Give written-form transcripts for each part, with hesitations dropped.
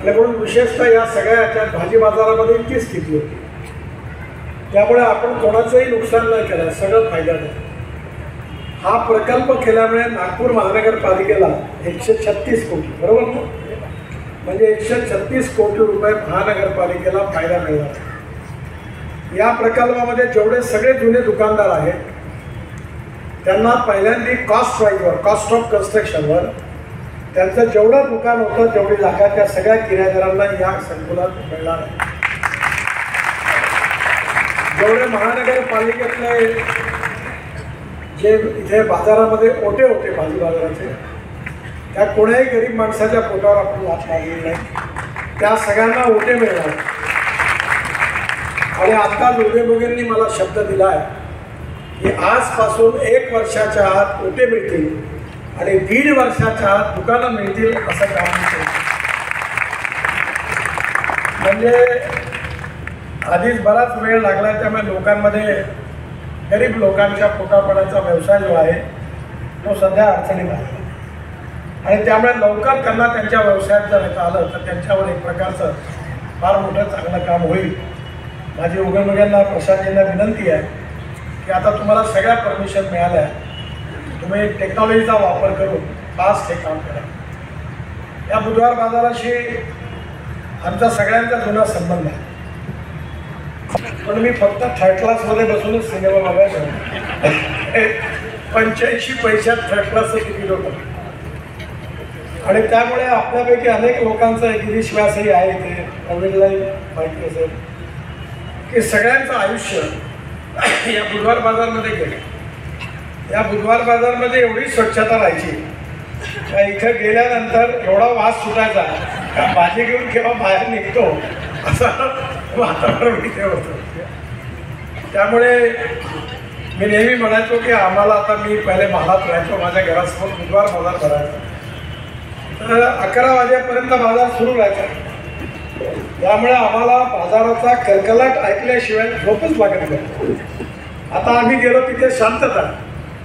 आणि म्हणून विशेषतः या सगळ्या याच्यात भाजी बाजारामध्ये इतकी स्थिती होती, त्यामुळे आपण कोणाचंही नुकसान नाही केलं, सगळं फायद्यात आहे. हा प्रकल्प केल्यामुळे नागपूर महानगरपालिकेला 136 कोटी, बरोबर ना, म्हणजे 136 कोटी रुपये महानगरपालिकेला फायदा मिळाला. या प्रकल्पामध्ये जेवढे सगळे जुने दुकानदार आहेत त्यांना पहिल्यांदा कॉस्ट प्राईजवर, कॉस्ट ऑफ कन्स्ट्रक्शनवर त्यांचं जेवढं दुकान होतं तेवढी जागा त्या सगळ्या किरायेदारांना या संकुलात मिळणार आहे. जेवढे महानगरपालिकेतले जे इथे बाजारामध्ये ओटे होते भाजी बाजाराचे, त्या कोणाही गरीब माणसाच्या पोटावर आपण हात मारलेली नाही, त्या सगळ्यांना ओटे मिळणार. आणि आता दोघेंनी मला शब्द दिला आहे की आजपासून 1 वर्षाच्या आत ओटे मिळतील आणि 1.5 वर्षाच्या आत दुकानं मिळतील असं काम केलं. म्हणजे आधीच बराच वेळ लागला, त्यामुळे लोकांमध्ये गरीब लोकांच्या पोटापाण्याचा व्यवसाय जो आहे तो सध्या अडचणीत आहे आणि त्यामुळे लवकर त्यांना त्यांच्या व्यवसायात जर येता आलं तर त्यांच्यावर एक प्रकारचं फार मोठं चांगलं काम होईल. माझी उघडमुघ्यांना प्रशासनाला विनंती आहे की आता तुम्हाला सगळ्या परमिशन मिळाल्या, तुम्ही टेक्नॉलॉजीचा वापर करून फास्ट हे काम करा. या बुधवार बाजाराशी आमचा सगळ्यांचा जुना संबंध आहे, पण मी फक्त थर्ड क्लासमध्ये बसूनच सिनेमा बघायचो. 85 पैशात थर्ड क्लासचं तिकीट होतं आणि त्यामुळे आपल्यापैकी अनेक लोकांचा एक विश्वासही आहे, ते प्रवीणलाही माहिती असेल की सगळ्यांचं आयुष्य या बुधवार बाजारमध्ये गेलं. या बुधवार बाजारमध्ये एवढी स्वच्छता राहायची का इथं गेल्यानंतर एवढा वास सुटायचा का भाजी घेऊन केव्हा बाहेर निघतो असं वातावरण इथे होतं. त्यामुळे मी नेहमी म्हणायचो की आम्हाला, आता मी पहिले महालात राहायचो, माझ्या घरासमोर बुधवार बाजार भरायचा, तर 11 वाजेपर्यंत बाजार सुरू राहायचा. त्यामुळे आम्हाला बाजाराचा कलकलाट ऐकल्याशिवाय झोपच लागत नाही. आता आम्ही गेलो तिथे शांतता,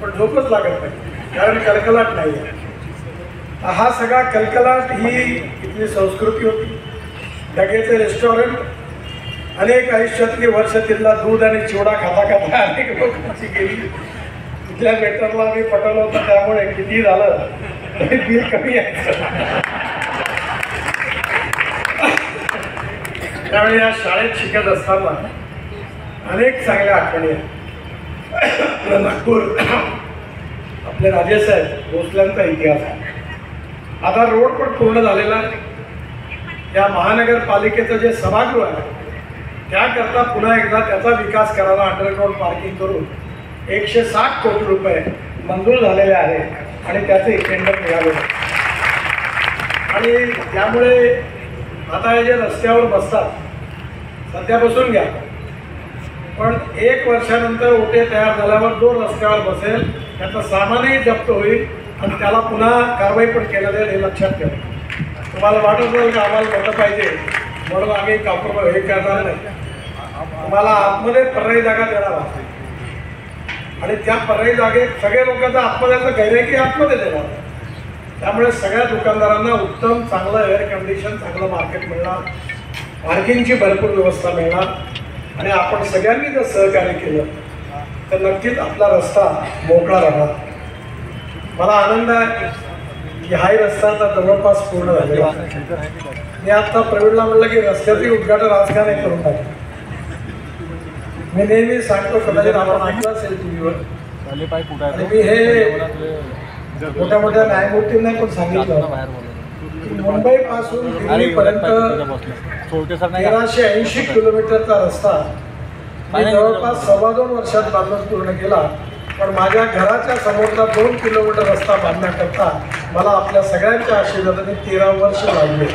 पण झोपच लागत नाही कारण कलकलाट नाही आहे. हा सगळा कलकलाट ही इथली संस्कृती होती. डगेचे रेस्टॉरंट अनेक आयुष्यातली वर्ष तिथला दूध आणि चिवडा खाता खाता अनेक लोकांची गेली. तिथल्या वेटरला मी पटवलं होतं, त्यामुळे किती झालं तरी बिल कमी यायचं. त्यामुळे या शाळेत शिकत असताना अनेक चांगल्या आठवणी आहेत. आपलं नागपूर, आपले राजेसाहेब भोसल्यांचा इतिहास आहे. आता रोड पण पूर्ण झालेला आहे. या महानगरपालिकेचं जे सभागृह आहे त्याकरता पुन्हा एकदा त्याचा विकास करायला अंडरग्राऊंड पार्किंग करून 160 कोटी रुपये मंजूर झालेले आहेत आणि त्याचे टेंडर मिळाले. आणि त्यामुळे आता हे जे रस्त्यावर बसतात, सध्या बसून घ्या, पण 1 वर्षानंतर ओटे तयार झाल्यावर जो रस्त्यावर बसेल त्याचं सामानही जप्त होईल आणि त्याला पुन्हा कारवाई पण केलं जाईल, हे लक्षात ठेवा. तुम्हाला वाटत असेल की आम्हाला मतं पाहिजे म्हणून आम्ही कॉम्प्रोमाइज हे करणार नाही. तुम्हाला आतमध्ये पर्यायी जागा देणार आहोत आणि त्या पर्यायी जागेत सगळ्या लोकांचा आतमध्येचं गैर की आतमध्ये देणार. त्यामुळे सगळ्या दुकानदारांना उत्तम चांगलं एअर कंडिशन, चांगलं मार्केट मिळणार, पार्किंगची भरपूर व्यवस्था मिळणार आणि आपण सगळ्यांनी जर सहकार्य केलं तर नक्कीच आपला रस्ता मोकळा राहणार. मला आनंद आहे की हाही रस्ता आता जवळपास पूर्ण झालेला आहे. मी आता प्रवीणला म्हटलं की रस्त्याचे उद्घाटन आज का नाही करून टाकलं. मी नेहमी सांगतो, कदाचित आपण ऐकलं असेल टीव्हीवर, आणि मी हे मोठ्या मोठ्या न्यायमूर्तींना पण सांगितलं की मुंबईपासून दिल्लीपर्यंत 1380 किलोमीटरचा रस्ता मी जवळपास 2.25 वर्षात बांधून पूर्ण केला. पण माझ्या घराच्या समोरचा 2 किलोमीटर रस्ता बांधण्याकरता मला आपल्या सगळ्यांच्या आशीर्वादाने 13 वर्ष लागले.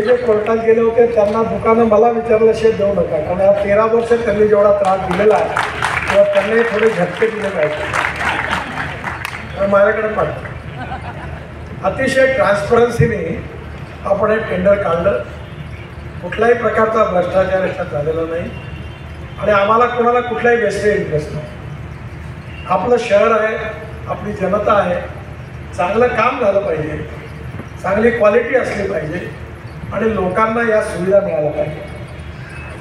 जे कोर्टात गेले होते त्यांना दुकानं मला विचारल्याशिवाय देऊ नका, कारण या 13 वर्ष त्यांनी जेवढा त्रास दिलेला आहे तेव्हा त्यांनी थोडे झटके दिले पाहिजे. तर माझ्याकडे पण अतिशय ट्रान्सपरन्सीने आपण हे टेंडर काढलं. कुठल्याही प्रकारचा भ्रष्टाचार याच्यात झालेला नाही आणि आम्हाला कोणाला कुठलाही वेस्टेड इंटरेस्ट नाही. आपलं शहर आहे, आपली जनता आहे, चांगलं काम झालं पाहिजे, चांगली क्वालिटी असली पाहिजे आणि लोकांना या सुविधा मिळाल्या पाहिजे.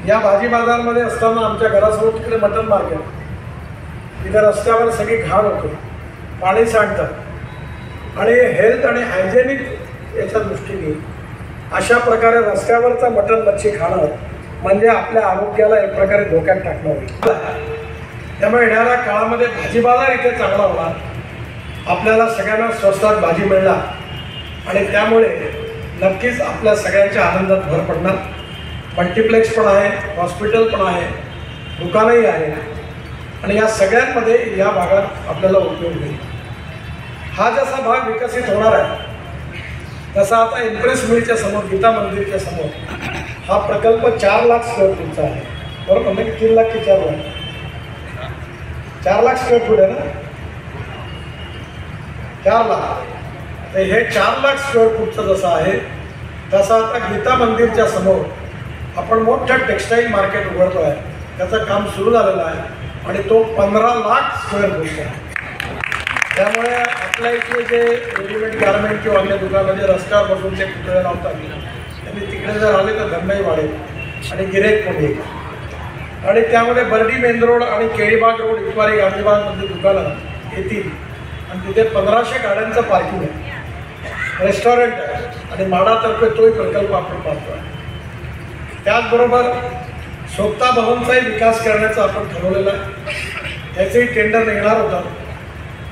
या भाजी बाजारमध्ये असताना आमच्या घरासमोर तिकडे मटण मार्केट, तिथे रस्त्यावर सगळी घाण होते, पाणी सांडतं आणि हेल्थ आणि हायजेनिक याच्या दृष्टीने अशा प्रकारे रस्त्यावरचा मटण मच्छी खाणं म्हणजे आपल्या आरोग्याला एक प्रकारे धोक्यात टाकणं होईल. त्यामुळे येणाऱ्या काळामध्ये भाजी बाजार इथे चांगला होणार, आपल्याला सगळ्यांना स्वस्तात भाजी मिळणार आणि त्यामुळे नक्कीच आपल्या सगळ्यांच्या आनंदात भर पडणार. मल्टिप्लेक्स पण आहे, हॉस्पिटल पण आहे, दुकानंही आहे आणि या सगळ्यांमध्ये या भागात आपल्याला उपयोग होईल. हा जसा भाग विकसित होणार आहे तसा आता इम्प्रेस मिलच्या समोर, गीता मंदिरच्या समोर हा प्रकल्प 4 लाख स्क्वेअर फूटचा आहे. बरोबर म्हणजे 3 लाख की 4 लाख? 4 लाख स्क्वेअर फूट आहे ना, 4 लाख. तर हे 4 लाख स्क्वेअर फूटचं जसं आहे तसं आता गीता मंदिरच्या समोर आपण मोठं टेक्स्टाईल मार्केट उघडतो आहे. त्याचं काम सुरू झालेलं आहे आणि तो 15 लाख स्क्वेअर फूटचा आहे. त्यामुळे आपल्या इथले जे रेडीमेड गार्मेंट किंवा अन्य दुकानामध्ये रस्त्यावर बसून ते पुतळे लावतात त्यांनी तिकडे जर आले तर धंदाही वाढेल आणि गिऱ्हाईक पण येईल. आणि त्यामध्ये बर्डी मेन रोड आणि केळीबाग रोड, इतवारी गांधीबागमध्ये दुकानं येतील आणि तिथे 1500 गाड्यांचं पार्किंग आहे, रेस्टॉरंट आहे आणि म्हाडातर्फे तोही प्रकल्प आपण पाहतो आहे. त्याचबरोबर सोपता भवनचाही विकास करण्याचा आपण ठरवलेला आहे. त्याचंही टेंडर निघणार होतं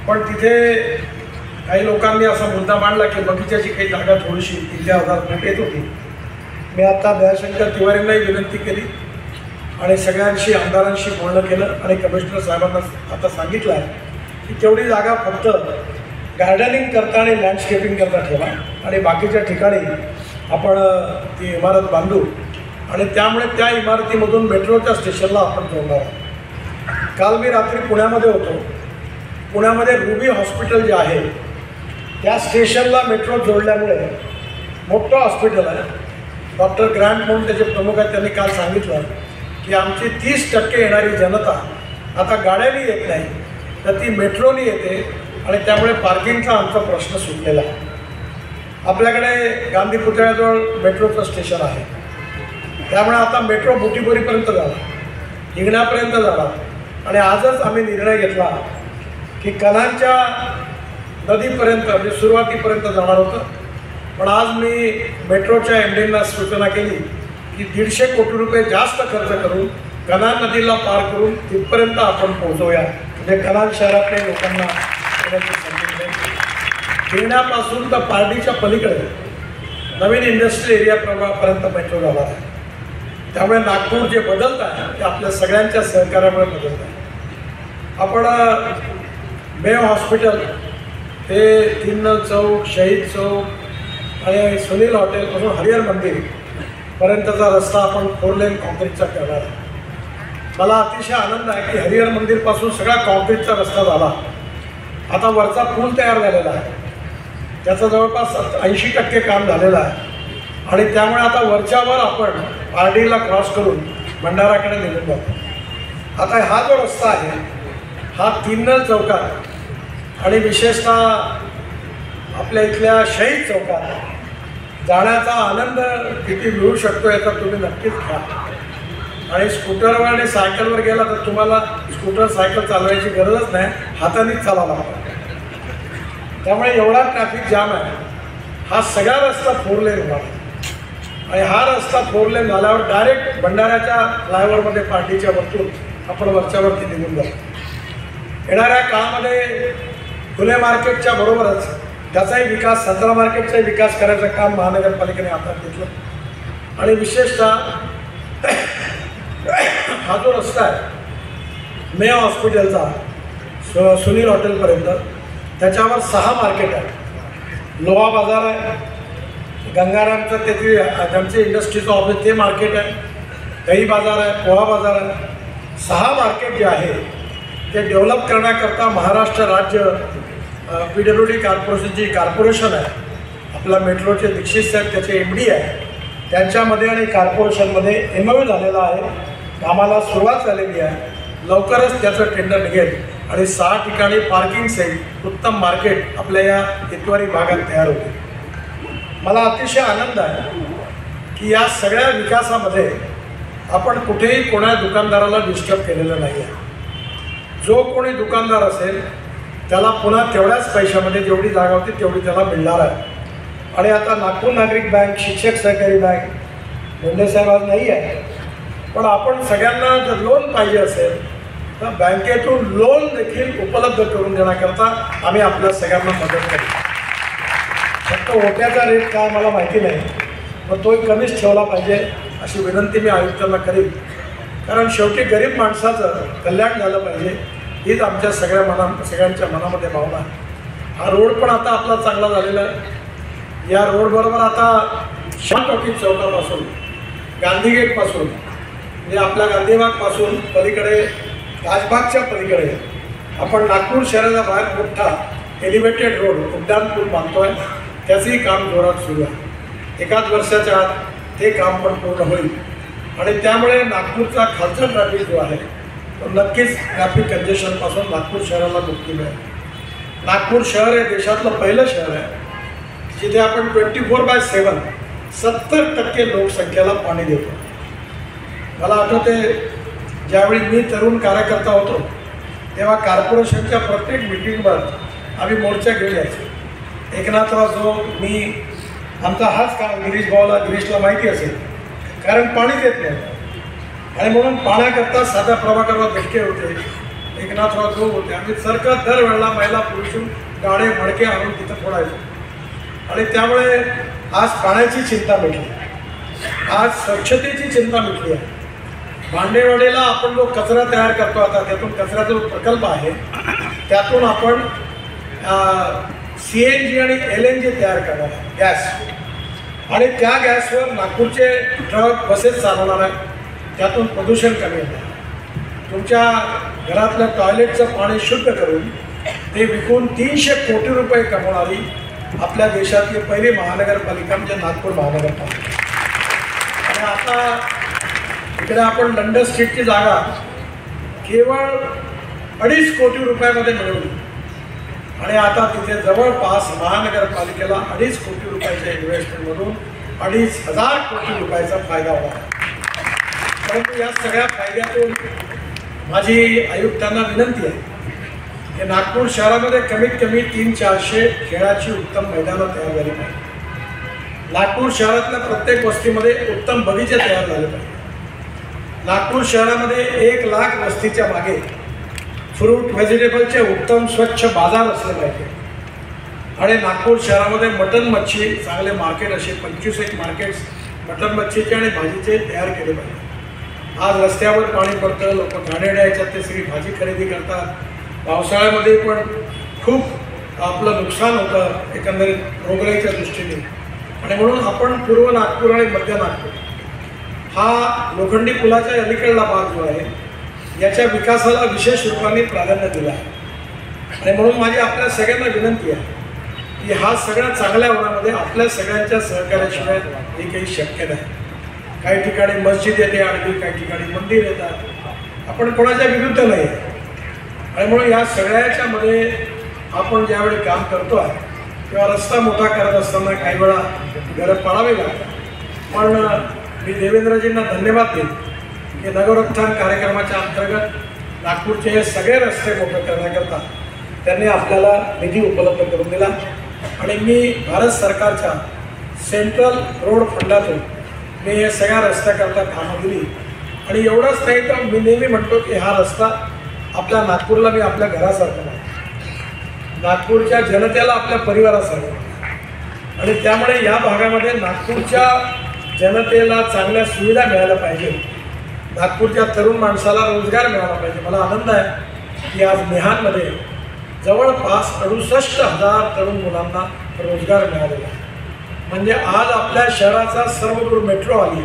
पण तिथे काही लोकांनी असा मुद्दा मांडला की बगीच्याची काही जागा थोडीशी 3,000 फूट येत होती. मी आता दयाशंकर तिवारींनाही विनंती केली आणि सगळ्यांशी आमदारांशी बोलणं केलं आणि कमिशनर साहेबांना आता सांगितलं आहे की तेवढी जागा फक्त गार्डनिंग करता आणि लँडस्केपिंग करता ठेवा आणि बाकीच्या ठिकाणी आपण ती इमारत बांधू आणि त्यामुळे त्या इमारतीमधून मेट्रोच्या स्टेशनला आपण जोडणार आहोत. काल मी रात्री पुण्यामध्ये होतो. पुण्यामध्ये रुबी हॉस्पिटल जे आहे त्या स्टेशनला मेट्रो जोडल्यामुळे मोठं हॉस्पिटल आहे. डॉक्टर ग्रँट म्हणून त्याचे प्रमुख आहेत, त्यांनी काल सांगितलं की आमची 30% येणारी जनता आता गाड्यांनी येत नाही तर ती मेट्रोनी येते आणि त्यामुळे पार्किंगचा आमचा प्रश्न सुटलेला आहे. आपल्याकडे गांधी पुतळ्याजवळ मेट्रोचं स्टेशन आहे त्यामुळे आता मेट्रो बुटीबोरीपर्यंत जाणार, हिंगण्यापर्यंत जाणार आणि आजच आम्ही निर्णय घेतला की कलांच्या नदीपर्यंत म्हणजे सुरुवातीपर्यंत जाणार होतं. पण आज मी मेट्रोच्या एमडींना सूचना केली की 150 कोटी रुपये जास्त खर्च करून कनान नदीला पार करून तिथपर्यंत आपण पोहोचवूया म्हणजे कनान शहरातल्या लोकांना येण्याची संधी मिळेल. हिंगण्यापासून तर पारडीच्या पलीकडे नवीन इंडस्ट्रियल एरियापर्यंत मेट्रो जाणार आहे. त्यामुळे नागपूर जे बदलत आहे ते आपल्या सगळ्यांच्या सहकार्यामुळे बदलत आहे. आपण मेव हॉस्पिटल ते 3 नळ चौक, शहीद चौक आणि सुनील हॉटेलपासून हरिहर मंदिरपर्यंतचा रस्ता आपण 4 लेन कॉन्क्रीटचा करणार आहे. मला अतिशय आनंद आहे की हरिहर मंदिरपासून सगळा कॉन्क्रीटचा रस्ता झाला. आता वरचा पूल तयार झालेला आहे, त्याचं जवळपास 80% काम झालेलं आहे आणि त्यामुळे आता वरच्यावर आपण पारडीला क्रॉस करून भंडाराकडे निघून जातो. आता हा जो रस्ता आहे हा 3 नळ चौकात आणि विशेषतः आपल्या इथल्या शहीद चौकात जाण्याचा आनंद किती मिळू शकतो याचा तुम्ही नक्कीच घ्या. आणि स्कूटरवर आणि सायकलवर गेला तर तुम्हाला स्कूटर सायकल चालवायची गरजच नाही, हातानेच चालावं लागतं. त्यामुळे एवढा ट्रॅफिक जाम आहे. हा सगळा रस्ता 4 लेन होणार आणि हा रस्ता 4 लेन झाल्यावर डायरेक्ट भंडाऱ्याच्या फ्लायओव्हरमध्ये पार्टीच्या वरतून आपण वरच्यावरती निघून जातो. येणाऱ्या काळामध्ये फुले मार्केटच्या बरोबरच त्याचाही विकास, संत्रा मार्केटचाही विकास करायचं काम महानगरपालिकेने हातात घेतलं आणि विशेषतः हा जो रस्ता आहे मे हॉस्पिटलचा सुनील हॉटेलपर्यंत त्याच्यावर 6 मार्केट आहे. लोहा बाजार आहे, गंगारामचं त्याची त्यांचे इंडस्ट्रीचं ऑफिस ते मार्केट आहे, दही बाजार आहे, पोहा बाजार आहे. 6 मार्केट जे आहे ते डेव्हलप करण्याकरता महाराष्ट्र राज्य PWD कॉर्पोरेशनची कॉर्पोरेशन आहे, आपला मेट्रोचे दीक्षित साहेब त्याचे MD आहे, त्यांच्यामध्ये आणि कॉर्पोरेशनमध्ये MOU झालेला आहे. कामाला सुरुवात झालेली आहे. लवकरच त्याचं टेंडर निघेल आणि 6 ठिकाणी पार्किंग सहित उत्तम मार्केट आपल्या या इतवारी भागात तयार होते. मला अतिशय आनंद आहे की या सगळ्या विकासामध्ये आपण कुठेही कोणा दुकानदाराला डिस्टर्ब केलेलं नाही आहे. जो कोणी दुकानदार असेल त्याला पुन्हा तेवढ्याच पैशामध्ये जेवढी जागा होती तेवढी त्याला मिळणार आहे. आणि आता नागपूर नागरिक बँक, शिक्षक सहकारी बँक मुंडेसाहेब आज नाही आहे, पण आपण सगळ्यांना जर लोन पाहिजे असेल तर बँकेतून लोन देखील उपलब्ध करून देण्याकरता आम्ही आपल्या सगळ्यांना मदत करू. फक्त ओट्याचा रेट काय मला माहिती नाही, पण तोही कमीच ठेवला पाहिजे अशी विनंती मी आयुक्तांना करीन. कारण शेवटी गरीब माणसाचं कल्याण झालं पाहिजे हीच आमच्या सगळ्यांच्या मनामध्ये भावना आहे. हा रोड पण आता आपला चांगला झालेला आहे. या रोडबरोबर आता शाह टॉकीज चौकापासून गांधी गेटपासून म्हणजे आपल्या गांधीबागपासून पलीकडे राजबागच्या पलीकडे आपण नागपूर शहराच्या बाहेर मोठा एलिव्हेटेड रोड उड्डाण पूल बांधतो आहे. त्याचंही काम जोरात सुरू आहे. एकाच वर्षाच्या आत ते काम पण पूर्ण होईल आणि त्यामुळे नागपूरचा खालचा ट्रॅफिक जो आहे तो नक्कीच ट्रॅफिक कंजेशनपासून नागपूर शहराला मुक्ती मिळेल. नागपूर शहर हे देशातलं पहिलं शहर आहे जिथे आपण 24/7 70% लोकसंख्येला पाणी देतो. मला आठवते ज्यावेळी मी तरुण कार्यकर्ता होतो तेव्हा कॉर्पोरेशनच्या प्रत्येक मिटिंगवर आम्ही मोर्चा घेऊन यायचो. एकनाथराव जो मी आमचा हाच काम गिरीशला माहिती असेल, कारण पाणी देत नाही आणि म्हणून पाण्याकरता साध्या प्रभाकरला धक्के होते. एकनाथराव जो होते आम्ही सरकार दरवेळेला महिला पुरुषून गाडे मडके आणून तिथं फोडायचो आणि त्यामुळे आज पाण्याची चिंता मिटली, आज स्वच्छतेची चिंता मिटली आहे. भांडेवाडीला आपण जो कचरा तयार करतो आता त्यातून कचऱ्याचा जो प्रकल्प आहे त्यातून आपण CNG आणि LNG तयार करणार आहे गॅस, आणि त्या गॅसवर नागपूरचे ट्रक बसेस चालवणार आहे. त्यातून प्रदूषण कमी होणार. तुमच्या घरातलं टॉयलेटचं पाणी शुद्ध करून ते विकून 300 कोटी रुपये कमवणारी आपल्या देशातली पहिली महानगरपालिका म्हणजे नागपूर महानगरपालिका. आणि आता इकडे आपण लंडन स्ट्रीटची जागा केवळ 2.5 कोटी रुपयामध्ये मिळवली आणि आता तिथे जवळपास महानगरपालिकेला 2.5 कोटी रुपयाच्या इन्व्हेस्टमेंटमधून 2,500 कोटी रुपयाचा फायदा होणार. परंतु या सगळ्या फायद्यातून माझी आयुक्तांना विनंती आहे की नागपूर शहरामध्ये कमीत कमी 300-400 खेळाची उत्तम मैदानं तयार झाली पाहिजे. नागपूर शहरातल्या प्रत्येक वस्तीमध्ये उत्तम बगीचे तयार झाले पाहिजे. नागपूर शहरामध्ये 1 लाख वस्तीच्या मागे फ्रूट व्हेजिटेबलचे उत्तम स्वच्छ बाजार असले पाहिजे आणि नागपूर शहरामध्ये मटन मच्छी चांगले मार्केट असे 25 मार्केट्स मटन मच्छीचे आणि भाजीचे तयार केले पाहिजे. आज रस्त्यावर पाणी पडतं, लोक घाणेरड्या याच्यात ते सगळी भाजी खरेदी करतात. पावसाळ्यामध्ये पण खूप आपलं नुकसान होतं एकंदरीत रोगराईच्या दृष्टीने आणि म्हणून आपण पूर्व नागपूर आणि मध्य नागपूर हा लोखंडी पुलाच्या अलीकडला भाग जो आहे याच्या विकासाला विशेष रूपाने प्राधान्य दिलं आहे. आणि म्हणून माझी आपल्या सगळ्यांना विनंती आहे की हा सगळ्या चांगल्या होण्यामध्ये आपल्या सगळ्यांच्या सहकार्याशिवाय हे काही शक्य नाही. काही ठिकाणी मस्जिद येते आणि काही ठिकाणी मंदिर येतात. आपण कोणाच्या विरुद्ध नाही आहे आणि म्हणून या सगळ्याच्यामध्ये आपण ज्यावेळी काम करतो आहे तेव्हा रस्ता मोठा करत असताना काही वेळा गरज पडावी लागते. पण मी देवेंद्रजींना धन्यवाद देईन की नगरोत्थान कार्यक्रमाच्या अंतर्गत नागपूरचे हे सगळे रस्ते मोठे करण्याकरता त्यांनी आपल्याला निधी उपलब्ध करून दिला आणि मी भारत सरकारच्या सेंट्रल रोड फंडातून मी हे सगळ्या रस्त्याकरता कामं दिली. आणि एवढंच नाही तर मी नेहमी म्हणतो की हा रस्ता आपल्या नागपूरला मी आपल्या घरासारखं नाही, नागपूरच्या जनतेला आपल्या परिवारासारखं आणि त्यामुळे या भागामध्ये नागपूरच्या जनतेला चांगल्या सुविधा मिळायला पाहिजे. नागपूरच्या तरुण माणसाला रोजगार मिळाला पाहिजे. मला आनंद आहे की आज मिहानमध्ये जवळपास 68,000 तरुण मुलांना रोजगार मिळालेला आहे. म्हणजे आज आपल्या शहराचा सर्वदूर मेट्रो आली.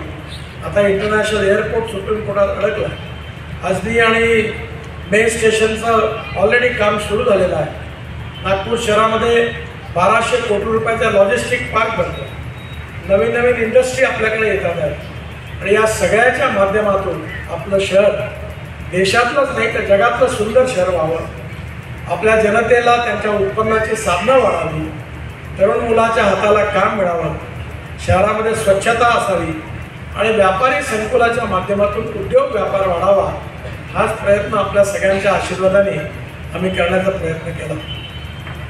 आता इंटरनॅशनल एअरपोर्ट सुप्रीम कोर्टात अडकला. हजनी आणि मेन स्टेशनचं ऑलरेडी काम सुरू झालेलं आहे. नागपूर शहरामध्ये 1200 कोटी रुपयाचा लॉजिस्टिक पार्क बनतो. नवीन नवीन इंडस्ट्री आपल्याकडे येतात आहेत आणि या सगळ्याच्या माध्यमातून आपलं शहर देशातलंच नाही तर जगातलं सुंदर शहर व्हावं. आपल्या जनतेला त्यांच्या उत्पन्नाची साधनं वाढावी तरुण मुलाच्या हाताला काम मिळावं, शहरामध्ये स्वच्छता असावी आणि व्यापारी संकुलाच्या माध्यमातून उद्योग व्यापार वाढावा, हाच प्रयत्न आपल्या सगळ्यांच्या आशीर्वादाने आम्ही करण्याचा प्रयत्न केला.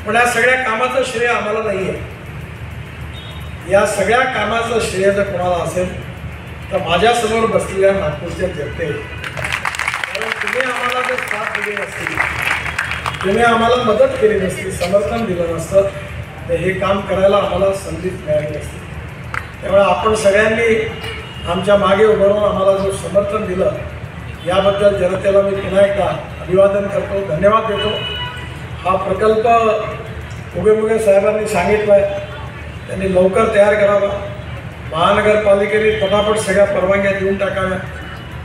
पण या सगळ्या कामाचं श्रेय आम्हाला नाही आहे. या सगळ्या कामाचं श्रेय जर कोणाला असेल तर माझ्यासमोर बसलेल्या नागपूरच्या जनते. कारण तुम्ही आम्हाला जर साथ दिली नसती, तुम्ही आम्हाला मदत केली नसती, समर्थन दिलं नसतं तर हे काम करायला आम्हाला संधी मिळाली नसती. त्यामुळे आपण सगळ्यांनी आमच्या मागे उभं राहून आम्हाला जो समर्थन दिलं याबद्दल जनतेला मी पुन्हा एकदा अभिवादन करतो, धन्यवाद देतो. हा प्रकल्प उगे साहेबांनी सांगितला आहे, त्यांनी लवकर तयार करावा. महानगरपालिकेने पटापट सगळ्या परवानग्या देऊन टाकाव्या,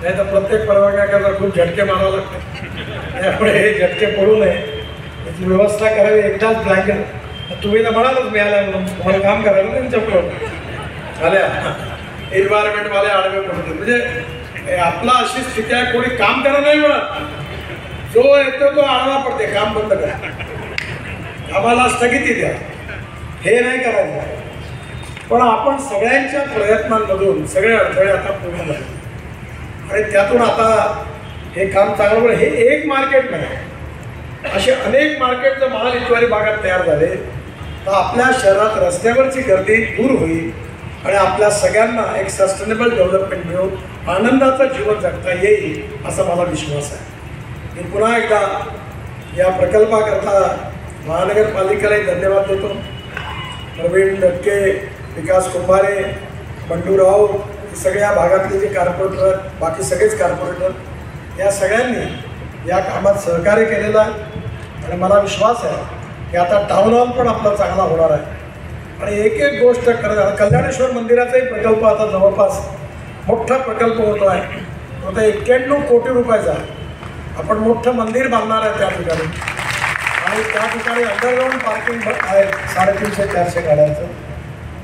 नाही तर प्रत्येक परवानग्याकरता खूप झटके मारावे लागतात. त्यामुळे हे झटके पडू नये याची व्यवस्था करावी. एकदाच ब्लँकेट तुम्ही तर म्हणालच मिळाल्या म्हणून तुम्हाला काम करायला त्यांच्याकडून आल्या एन्व्हायरमेंटवाले आडवे पडते. म्हणजे आपला अशी स्थिती आहे, कोणी काम करा नाही म्हणत, जो येतो तो आडवा पडते. काम बंद करा, आम्हाला स्थगिती द्या, हे नाही करायचं. पण आपण सगळ्यांच्या प्रयत्नांमधून सगळे अडथळे आता पूर्ण झाले आणि त्यातून आता हे काम चांगलं. हे एक मार्केट नाही, असे अनेक मार्केट जर महाल इतवारी भागात तयार झाले तर आपल्या शहरात रस्त्यावरची गर्दी दूर होईल आणि आपल्या सगळ्यांना एक सस्टेनेबल डेव्हलपमेंट मिळून आनंदाचं जीवन जगता येईल असा मला विश्वास आहे. मी पुन्हा एकदा या प्रकल्पाकरता महानगरपालिकेलाही धन्यवाद देतो. प्रवीण दटके, विकास कुंभारे, बंडू राव, सगळ्या भागातले जे कॉर्पोरेटर आहेत, बाकी सगळेच कॉर्पोरेटर, या सगळ्यांनी या कामात सहकार्य केलेलं आहे आणि मला विश्वास आहे की आता टाऊन हॉल पण आपला चांगला होणार आहे. आणि एक एक गोष्ट कल्याणेश्वर मंदिराचाही प्रकल्प आता जवळपास मोठा प्रकल्प होतो आहे. आता 91 कोटी रुपयाचा आपण मोठं मंदिर बांधणार आहे त्या ठिकाणी आणि त्या ठिकाणी अंडरग्राऊंड पार्किंग आहे 350-400 गाड्यांचं.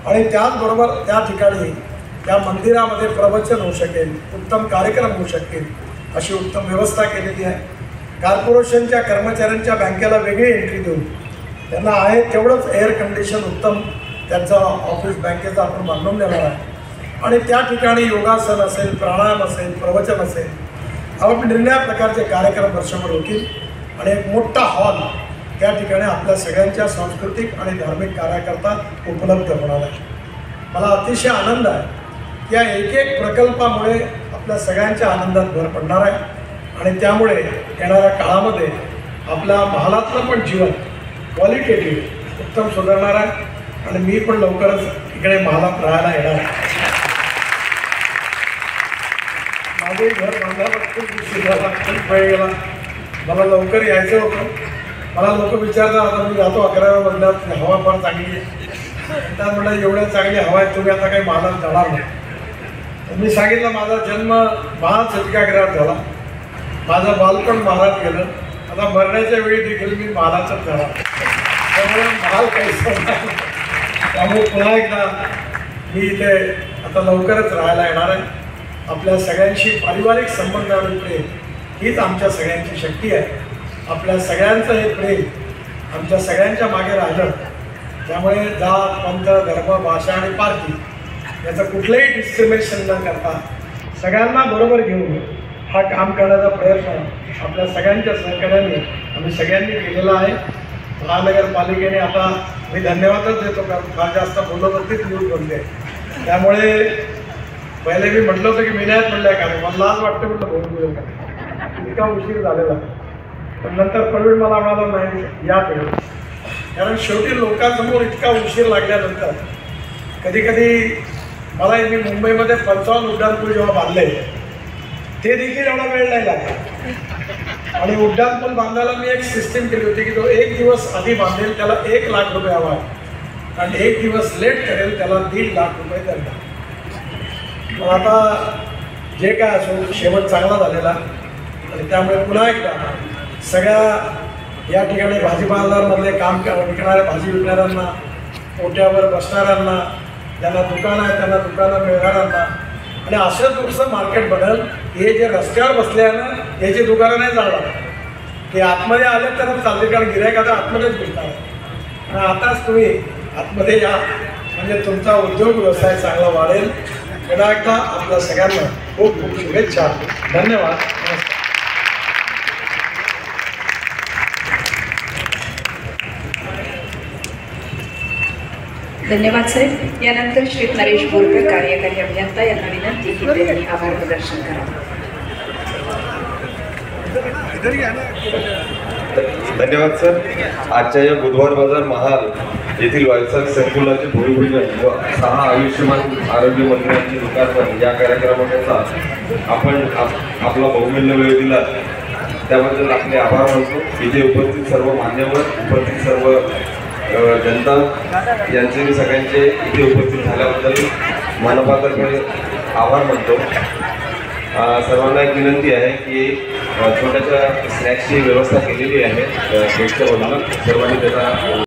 आणि त्याचबरोबर त्या ठिकाणी त्या मंदिरामध्ये प्रवचन होऊ शकेल, उत्तम कार्यक्रम होऊ शकेल अशी उत्तम व्यवस्था केलेली आहे. कॉर्पोरेशनच्या कर्मचाऱ्यांच्या बँकेला वेगळी एंट्री देऊन त्यांना आहे तेवढंच एअर कंडिशन उत्तम त्यांचं ऑफिस बँकेचं आपण बांधून देणार आहे. आणि त्या ठिकाणी योगासन असेल, प्राणायाम असेल, प्रवचन असेल, आपण निर्णया प्रकारचे कार्यक्रम वर्षभर होतील आणि एक मोठा हॉल त्या ठिकाणी आपल्या सगळ्यांच्या सांस्कृतिक आणि धार्मिक कार्याकरता उपलब्ध होणार आहे. मला अतिशय आनंद आहे की या एक एक प्रकल्पामुळे आपल्या सगळ्यांच्या आनंदात भर पडणार आहे आणि त्यामुळे येणाऱ्या काळामध्ये आपल्या महालातलं पण जीवन क्वालिटेटिव्ह उत्तम सुधारणार आहे आणि मी पण लवकरच इकडे महालात राहायला येणार आहे. माझे घर बांधायला खूप उशीर झाला, खूप वेळ गेला, मला लवकर यायचं होतं. मला लोक विचारतात, आता मी जातो 11व्या मजल्यात, हवा फार चांगली आहे. त्या म्हटलं एवढ्या चांगली हवा आहे, तुम्ही आता काही महालात जाणार नाही. मी सांगितलं माझा जन्म महाल सत्याग्रहात झाला, माझं बालपण महालात गेलं, आता मरण्याच्या वेळी देखील मी महालातच झाला. त्यामुळे महाल काही नाही. त्यामुळे पुन्हा एकदा मी इथे आता लवकरच राहायला येणार आहे. आपल्या सगळ्यांशी पारिवारिक संबंध आणि प्रेम हीच आमच्या सगळ्यांची शक्ती आहे. आपल्या सगळ्यांचं हे प्रेम आमच्या सगळ्यांच्या मागे राहिलं. त्यामुळे जात, पंथ, धर्म, भाषा आणि पारखी याचं कुठलंही डिस्क्रिमिनेशन न करता सगळ्यांना बरोबर घेऊन हा काम करण्याचा प्रयत्न आपल्या सगळ्यांच्या सहकार्याने आम्ही सगळ्यांनी केलेला आहे. महानगरपालिकेने आता मी धन्यवादच देतो, कारण फार जास्त बोलत होतीच न्यूज बनते. त्यामुळे पहिले मी म्हटलं होतं की मी नाही म्हणलं आहे, कारण मला लाज वाटतं म्हटलं बोलू का, इतका उशीर झालेला. पण नंतर प्रवीण मला म्हणाला नाही या वेळी, कारण शेवटी लोकांसमोर इतका उशीर लागल्यानंतर कधी कधी मला मी मुंबईमध्ये 55 उड्डाणपूल जेव्हा बांधले ते देखील एवढा वेळ नाही लागला. आणि उड्डाणपूल बांधायला मी एक सिस्टीम केली होती की जो 1 दिवस आधी बांधेल त्याला 1 लाख रुपये हवा आहे आणि 1 दिवस लेट करेल त्याला 1.5 लाख रुपये दंड. पण आता जे काय असो शेवट चांगला झालेला आणि त्यामुळे पुन्हा एकदा सगळ्या या ठिकाणी भाजीपाल्यामधले काम विकणाऱ्या भाजी विकणाऱ्यांना, ओट्यावर बसणाऱ्यांना, ज्यांना दुकानं आहे त्यांना दुकानं मिळणाऱ्यांना आणि असं तुमचं मार्केट बनेल. हे जे रस्त्यावर बसले आहे ना याची दुकानं नाही चालणार, ते आतमध्ये आले तर चालते, कारण गिऱ्हाईक आता आतमध्येच भेटणार. आणि आताच तुम्ही आतमध्ये या, म्हणजे तुमचा उद्योग व्यवसाय चांगला वाढेल. पुन्हा एकदा आपल्या सगळ्यांना खूप खूप शुभेच्छा. धन्यवाद. नमस्कार. धन्यवाद साहेब. यानंतर श्री नरेश बोरकर कार्यकारी अभियंता यांना विनंती की त्यांनी आभार प्रदर्शन करावं. धन्यवाद सर. आजच्या या बुधवार बाजार महाल येथील व्यावसायिक संकुलाचे भूमिपूजन व 6 आयुष्यमान आरोग्य मंदिरांचे लोकार्पण या कार्यक्रमाचा आपण आपला बहुमूल्य वेळ दिला त्याबद्दल आपले आभार मानतो. इथे उपस्थित सर्व मान्यवर, उपस्थित सर्व जनता यांचे सगळ्यांचे इथे उपस्थित झाल्याबद्दल मनपातर्फे आभार मानतो. सर्वांना एक विनंती आहे की छोट्याशा स्नॅक्सची व्यवस्था केलेली आहे गेटच्या बाजूला. सर्वांनी त्याचा